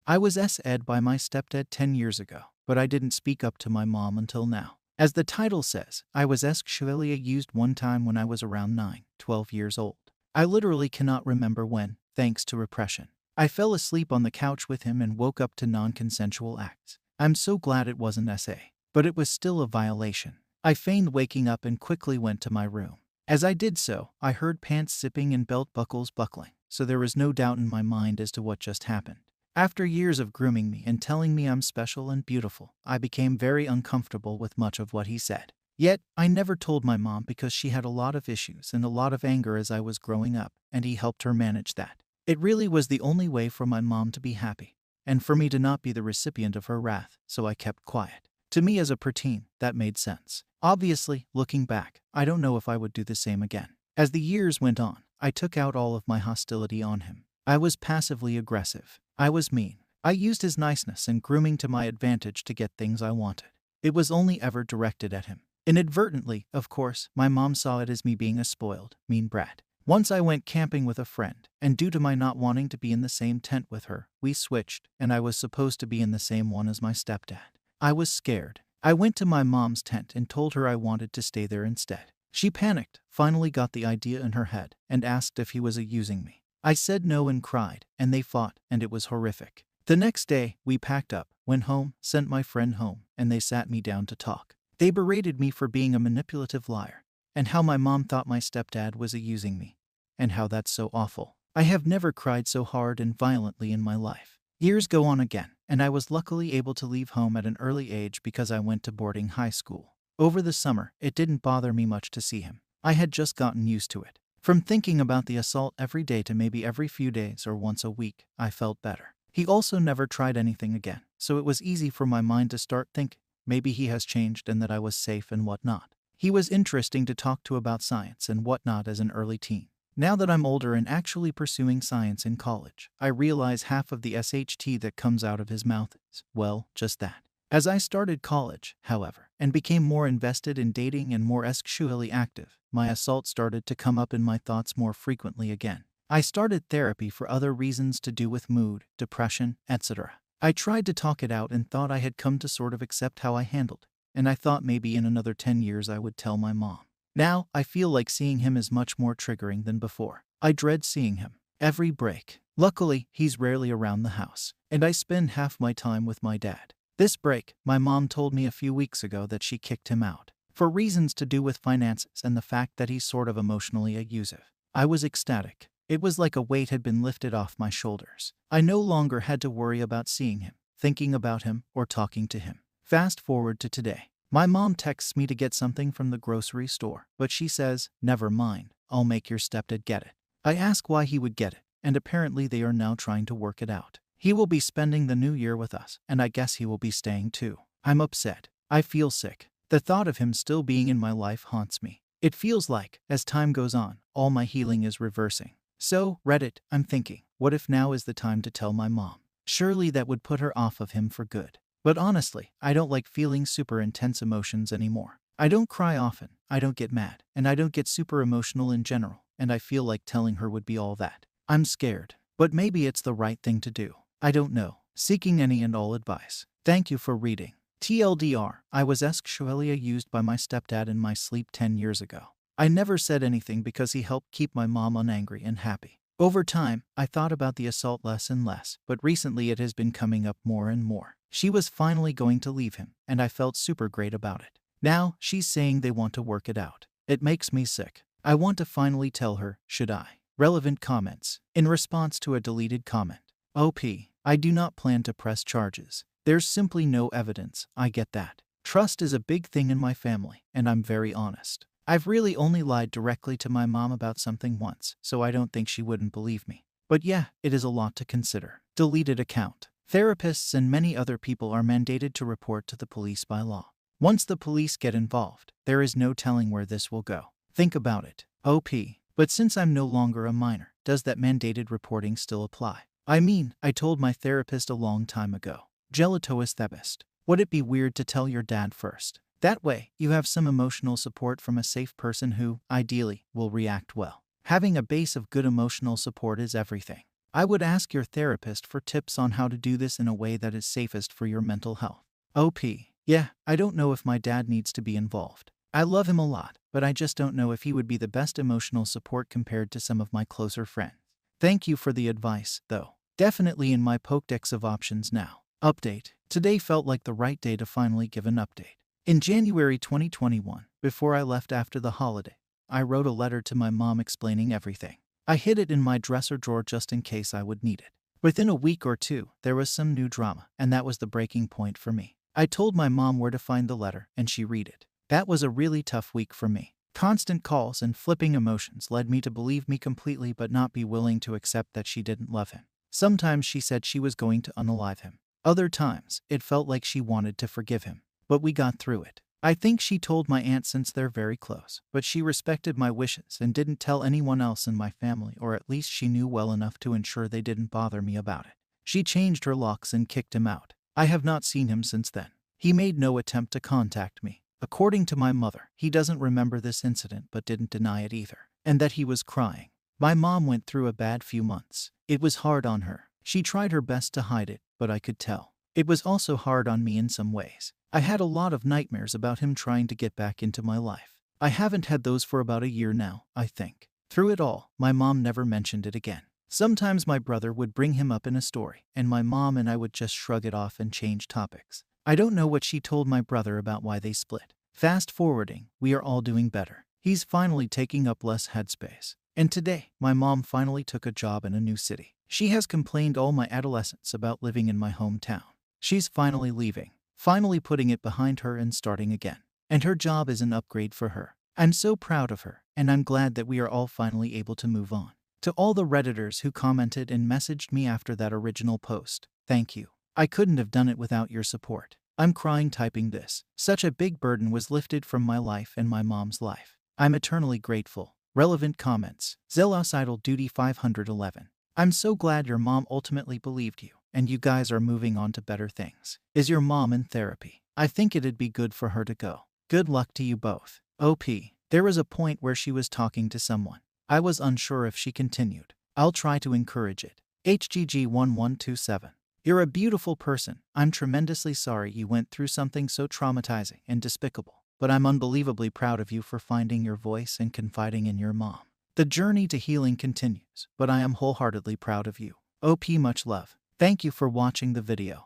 I was S.Ed by my stepdad 10 years ago, but I didn't speak up to my mom until now. As the title says, I was Shalia used one time when I was around 12 years old. I literally cannot remember when, thanks to repression. I fell asleep on the couch with him and woke up to non-consensual acts. I'm so glad it wasn't S.A., but it was still a violation. I feigned waking up and quickly went to my room. As I did so, I heard pants zipping and belt buckles buckling, so there was no doubt in my mind as to what just happened. After years of grooming me and telling me I'm special and beautiful, I became very uncomfortable with much of what he said. Yet, I never told my mom because she had a lot of issues and a lot of anger as I was growing up, and he helped her manage that. It really was the only way for my mom to be happy, and for me to not be the recipient of her wrath, so I kept quiet. To me as a preteen, that made sense. Obviously, looking back, I don't know if I would do the same again. As the years went on, I took out all of my hostility on him. I was passively aggressive. I was mean. I used his niceness and grooming to my advantage to get things I wanted. It was only ever directed at him. Inadvertently, of course, my mom saw it as me being a spoiled, mean brat. Once I went camping with a friend, and due to my not wanting to be in the same tent with her, we switched, and I was supposed to be in the same one as my stepdad. I was scared. I went to my mom's tent and told her I wanted to stay there instead. She panicked, finally got the idea in her head, and asked if he was using me. I said no and cried, and they fought, and it was horrific. The next day, we packed up, went home, sent my friend home, and they sat me down to talk. They berated me for being a manipulative liar, and how my mom thought my stepdad was using me, and how that's so awful. I have never cried so hard and violently in my life. Years go on again, and I was luckily able to leave home at an early age because I went to boarding high school. Over the summer, it didn't bother me much to see him. I had just gotten used to it. From thinking about the assault every day to maybe every few days or once a week, I felt better. He also never tried anything again, so it was easy for my mind to start thinking, maybe he has changed and that I was safe and whatnot. He was interesting to talk to about science and whatnot as an early teen. Now that I'm older and actually pursuing science in college, I realize half of the SHT that comes out of his mouth is, well, just that. As I started college, however, and became more invested in dating and more sexually active, my assault started to come up in my thoughts more frequently again. I started therapy for other reasons to do with mood, depression, etc. I tried to talk it out and thought I had come to sort of accept how I handled it, and I thought maybe in another 10 years I would tell my mom. Now, I feel like seeing him is much more triggering than before. I dread seeing him. Every break. Luckily, he's rarely around the house, and I spend half my time with my dad. This break, my mom told me a few weeks ago that she kicked him out, for reasons to do with finances and the fact that he's sort of emotionally abusive. I was ecstatic. It was like a weight had been lifted off my shoulders. I no longer had to worry about seeing him, thinking about him, or talking to him. Fast forward to today. My mom texts me to get something from the grocery store, but she says, "Never mind, I'll make your stepdad get it." I ask why he would get it, and apparently they are now trying to work it out. He will be spending the new year with us, and I guess he will be staying too. I'm upset. I feel sick. The thought of him still being in my life haunts me. It feels like, as time goes on, all my healing is reversing. So, Reddit, I'm thinking, what if now is the time to tell my mom? Surely that would put her off of him for good. But honestly, I don't like feeling super intense emotions anymore. I don't cry often, I don't get mad, and I don't get super emotional in general, and I feel like telling her would be all that. I'm scared, but maybe it's the right thing to do. I don't know. Seeking any and all advice. Thank you for reading. TLDR, I was Shalia used by my stepdad in my sleep 10 years ago. I never said anything because he helped keep my mom unangry and happy. Over time, I thought about the assault less and less, but recently it has been coming up more and more. She was finally going to leave him, and I felt super great about it. Now, she's saying they want to work it out. It makes me sick. I want to finally tell her, should I? Relevant comments. In response to a deleted comment. OP. I do not plan to press charges. There's simply no evidence, I get that. Trust is a big thing in my family, and I'm very honest. I've really only lied directly to my mom about something once, so I don't think she wouldn't believe me. But yeah, it is a lot to consider. Deleted account. Therapists and many other people are mandated to report to the police by law. Once the police get involved, there is no telling where this will go. Think about it. OP. But since I'm no longer a minor, does that mandated reporting still apply? I mean, I told my therapist a long time ago. Gelatois therapist. Would it be weird to tell your dad first? That way, you have some emotional support from a safe person who, ideally, will react well. Having a base of good emotional support is everything. I would ask your therapist for tips on how to do this in a way that is safest for your mental health. OP. Yeah, I don't know if my dad needs to be involved. I love him a lot, but I just don't know if he would be the best emotional support compared to some of my closer friends. Thank you for the advice, though. Definitely in my Pokédex of options now. Update. Today felt like the right day to finally give an update. In January 2021, before I left after the holiday, I wrote a letter to my mom explaining everything. I hid it in my dresser drawer just in case I would need it. Within a week or two, there was some new drama, and that was the breaking point for me. I told my mom where to find the letter, and she read it. That was a really tough week for me. Constant calls and flipping emotions led me to believe me completely but not be willing to accept that she didn't love him. Sometimes she said she was going to unalive him. Other times, it felt like she wanted to forgive him. But we got through it. I think she told my aunt since they're very close, but she respected my wishes and didn't tell anyone else in my family, or at least she knew well enough to ensure they didn't bother me about it. She changed her locks and kicked him out. I have not seen him since then. He made no attempt to contact me. According to my mother, he doesn't remember this incident but didn't deny it either, and that he was crying. My mom went through a bad few months. It was hard on her. She tried her best to hide it, but I could tell. It was also hard on me in some ways. I had a lot of nightmares about him trying to get back into my life. I haven't had those for about a year now, I think. Through it all, my mom never mentioned it again. Sometimes my brother would bring him up in a story, and my mom and I would just shrug it off and change topics. I don't know what she told my brother about why they split. Fast forwarding, we are all doing better. He's finally taking up less headspace. And today, my mom finally took a job in a new city. She has complained all my adolescence about living in my hometown. She's finally leaving, finally putting it behind her and starting again. And her job is an upgrade for her. I'm so proud of her, and I'm glad that we are all finally able to move on. To all the Redditors who commented and messaged me after that original post, thank you. I couldn't have done it without your support. I'm crying typing this. Such a big burden was lifted from my life and my mom's life. I'm eternally grateful. Relevant comments. Zelos Idol Duty 511. I'm so glad your mom ultimately believed you, and you guys are moving on to better things. Is your mom in therapy? I think it'd be good for her to go. Good luck to you both. OP. There was a point where she was talking to someone. I was unsure if she continued. I'll try to encourage it. HGG1127. You're a beautiful person. I'm tremendously sorry you went through something so traumatizing and despicable, but I'm unbelievably proud of you for finding your voice and confiding in your mom. The journey to healing continues, but I am wholeheartedly proud of you. OP, much love. Thank you for watching the video.